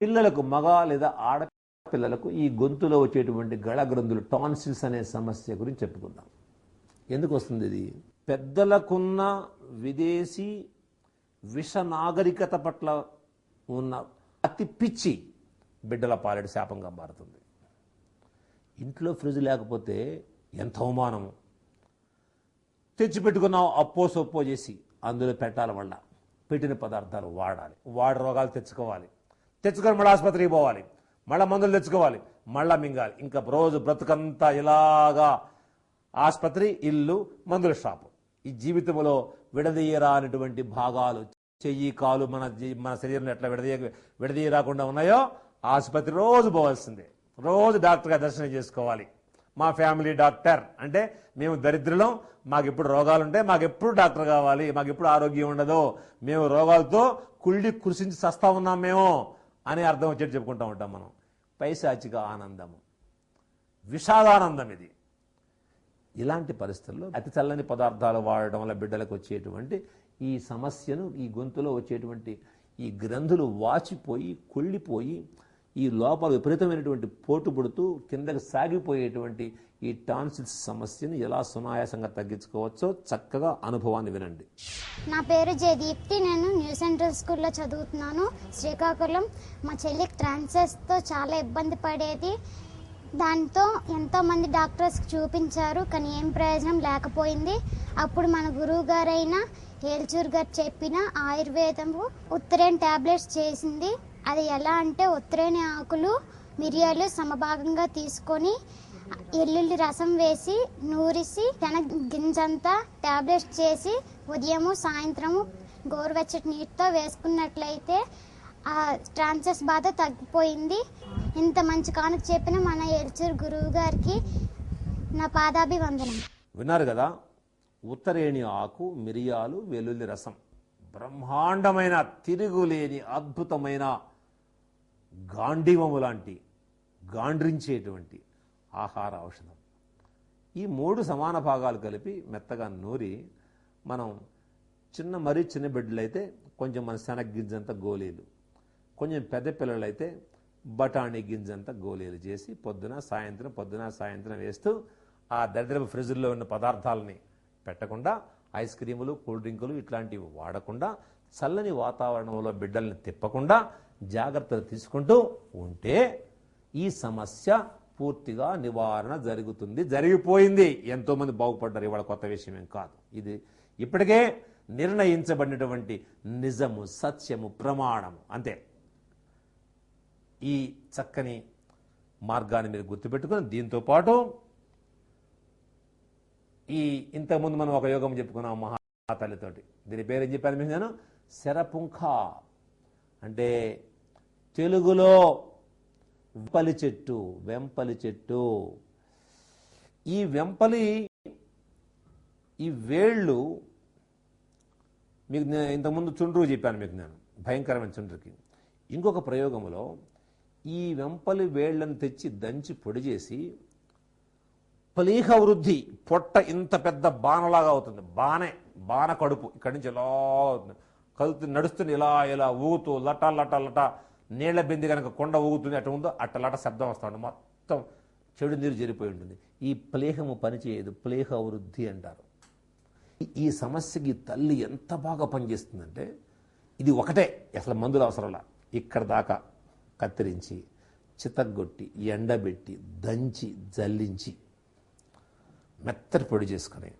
పిల్లలకు మగ లేదా ఆడపిల్లలకు ఈ గొంతులో వచ్చేటువంటి గళ గ్రంథులు టాన్సిల్స్ అనే సమస్య గురించి చెప్పుకుందాం. ఎందుకు వస్తుంది ఇది? పెద్దలకున్న విదేశీ విష నాగరికత పట్ల ఉన్న అతి పిచ్చి బిడ్డల పాలెడు శాపంగా మారుతుంది. ఇంట్లో ఫ్రిడ్జ్ లేకపోతే ఎంత అవమానము. తెచ్చిపెట్టుకున్నావు అప్పో సొప్పో చేసి అందులో పెట్టాలి, వల్ల పెట్టిన పదార్థాలు వాడాలి, వాడి రోగాలు తెచ్చుకోవాలి, తెచ్చుకొని మళ్ళీ ఆసుపత్రికి పోవాలి, మళ్ళీ మందులు తెచ్చుకోవాలి, మళ్ళా మింగాలి. ఇంకా రోజు బ్రతుకంతా ఇలాగా ఆసుపత్రి, ఇల్లు, మందుల షాపు. ఈ జీవితంలో విడదీయరానటువంటి భాగాలు, చెయ్యి కాలు మన శరీరంలో ఎట్లా విడదీయరాకుండా ఉన్నాయో ఆసుపత్రి రోజు పోవాల్సిందే. రోజు డాక్టర్గా దర్శనం చేసుకోవాలి. మా ఫ్యామిలీ డాక్టర్ అంటే మేము దరిద్రులం, మాకు ఎప్పుడు రోగాలుంటాయి, మాకు ఎప్పుడు డాక్టర్ కావాలి, మాకు ఎప్పుడు ఆరోగ్యం ఉండదు, మేము రోగాలతో కుళ్ళి కృషించి చస్తా ఉన్నాం మేము అని అర్థం వచ్చేది చెప్పుకుంటూ ఉంటాం మనం. పైశాచిక ఆనందము, విషాదానందం ఇది. ఇలాంటి పరిస్థితుల్లో అతి చల్లని పదార్థాలు వాడడం వల్ల బిడ్డలకు వచ్చేటువంటి ఈ సమస్యను, ఈ గొంతులో వచ్చేటువంటి ఈ గ్రంథులు వాచిపోయి కుళ్ళిపోయి ఈ లోపల విపరీతమైనటువంటి పోటు పుడుతూ కిందకి సాగిపోయేటువంటి ఈ టాన్సిల్స్ సమస్యను ఎలా సునాయాసంగా తగ్గించుకోవచ్చో చక్కగా అనుభవాన్ని వినండి. నా పేరు జయదీప్తి. నేను న్యూ సెంట్రల్ స్కూల్లో చదువుతున్నాను, శ్రీకాకుళం. మా చెల్లికి ట్రాన్సెస్తో చాలా ఇబ్బంది పడేది. దాంతో ఎంతోమంది డాక్టర్స్కి చూపించారు, కానీ ఏం ప్రయోజనం లేకపోయింది. అప్పుడు మన గురువు గారైన ఏల్చూర్ గారు చెప్పిన ఆయుర్వేదము ఉత్తరేణి ట్యాబ్లెట్స్ చేసింది. అది ఎలా అంటే ఉత్తరేణి ఆకులు, మిరియాలు సమభాగంగా తీసుకొని ఎల్లుల్లి రసం వేసి నూరిసి శనగ గింజంతా ట్యాబ్లెట్స్ చేసి ఉదయము సాయంత్రము గోరువెచ్చటి నీటితో వేసుకున్నట్లయితే ఆ ట్రాన్సెస్ బాధ తగ్గిపోయింది. ఇంత మంచి కానుక చెప్పిన మన ఏల్చూర్ గురువు గారికి నా పాదాభివందనం. విన్నారు కదా, ఉత్తరేణి ఆకు, మిరియాలు, వెల్లుల్లి రసం బ్రహ్మాండమైన, తిరుగులేని, అద్భుతమైన గాంధీవము లాంటి గాండ్రించేటువంటి ఆహార ఔషధం. ఈ 3 సమాన భాగాలు కలిపి మెత్తగా నూరి మనం మరీ చిన్న బిడ్డలైతే కొంచెం మన శనగ గింజంత గోళీలు, కొంచెం పెద్ద పిల్లలైతే బఠానీ గింజంత గోళీలు చేసి పొద్దున సాయంత్రం వేస్తూ ఆ దరిద్రపు ఫ్రిడ్జ్లో ఉన్న పదార్థాలని పెట్టకుండా, ఐస్ క్రీములు, కూల్ డ్రింకులు ఇట్లాంటివి వాడకుండా, చల్లని వాతావరణంలో బిడ్డల్ని తిప్పకుండా జాగ్రత్తలు తీసుకుంటూ ఉంటే ఈ సమస్య పూర్తిగా నివారణ జరుగుతుంది. జరిగిపోయింది. ఎంతోమంది బాగుపడ్డారు. ఇవాళ కొత్త విషయం ఏం కాదు. ఇది ఇప్పటికే నిర్ణయించబడినటువంటి నిజము, సత్యము, ప్రమాణము. అంతే. ఈ చక్కని మార్గాన్ని మీరు గుర్తుపెట్టుకుని దీంతో పాటు ఇంతకుముందు మనం ఒక యోగం చెప్పుకున్నాం మహాతల్లితోటి. దీని పేరు ఏం చెప్పాను మీకు నేను? శరపుంఖ అంటే తెలుగులో వెంపలి చెట్టు. ఈ వెంపలి ఈ వేళ్ళు మీకు ఇంతకుముందు చుండ్రు చెప్పాను మీకు నేను, భయంకరమైన చుండ్రుకి. ఇంకొక ప్రయోగంలో ఈ వెంపలి వేళ్లను తెచ్చి దంచి పొడి చేసి ప్లీహ వృద్ధి, పొట్ట ఇంత పెద్ద బాణలాగా అవుతుంది. బాణ కడుపు ఇక్కడి నుంచి ఎలా కదులుతుంది, నడుస్తుంది, ఇలా ఊగుతూ లట నీళ్ల బింది కనుక కొండ ఊగుతుంది అటు ఉందో అట్టలట శబ్దం వస్తూ ఉంటుంది. మొత్తం చెడు నీరు జరిపోయి ఉంటుంది. ఈ ప్లేహము పనిచేయదు, ప్లేహ వృద్ధి అంటారు. ఈ సమస్యకి తల్లి ఎంత బాగా పనిచేస్తుందంటే ఇది ఒకటే, అసలు మందులు అవసరంలా. ఇక్కడ దాకా కత్తిరించి, చితగ్గొట్టి, ఎండబెట్టి, దంచి, జల్లించి మెత్తటి పొడి చేసుకొని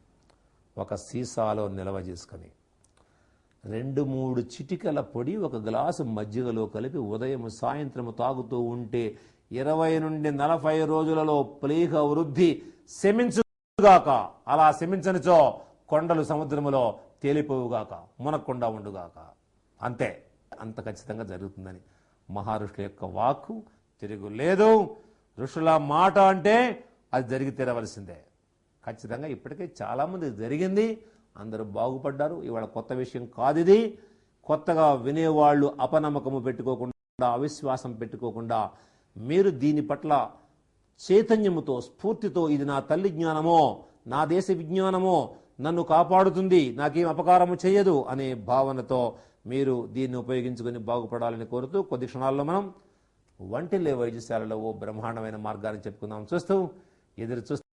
ఒక సీసాలో నిల్వ చేసుకొని 2-3 చిటికల పొడి ఒక గ్లాసు మజ్జిగలో కలిపి ఉదయం సాయంత్రం తాగుతూ ఉంటే 20 నుండి 40 రోజులలో ప్లీహ వృద్ధి శమించుగాక. అలా శమించనిచో కొండలు సముద్రములో తేలిపోవుగాక, మునక్కుండా ఉండుగాక. అంతే. అంత ఖచ్చితంగా జరుగుతుందని మహర్షుల యొక్క వాక్కు, తిరుగులేదు. ఋషుల మాట అంటే అది జరిగి తీరవలసిందే. ఖచ్చితంగా ఇప్పటికే చాలామంది జరిగింది, అందరూ బాగుపడ్డారు. ఇవాళ కొత్త విషయం కాదు ఇది. కొత్తగా వినేవాళ్ళు అపనమ్మకము పెట్టుకోకుండా, అవిశ్వాసం పెట్టుకోకుండా మీరు దీని పట్ల చైతన్యముతో, స్ఫూర్తితో ఇది నా తల్లి జ్ఞానమో, నా దేశ విజ్ఞానమో, నన్ను కాపాడుతుంది, నాకేం అపకారము చేయదు అనే భావనతో మీరు దీన్ని ఉపయోగించుకొని బాగుపడాలని కోరుతూ కొద్ది క్షణాల్లో మనం వంటిల్లే వైద్యశాలలో ఓ బ్రహ్మాండమైన మార్గాన్ని చెప్పుకుందాం. ఎదురు చూస్తూ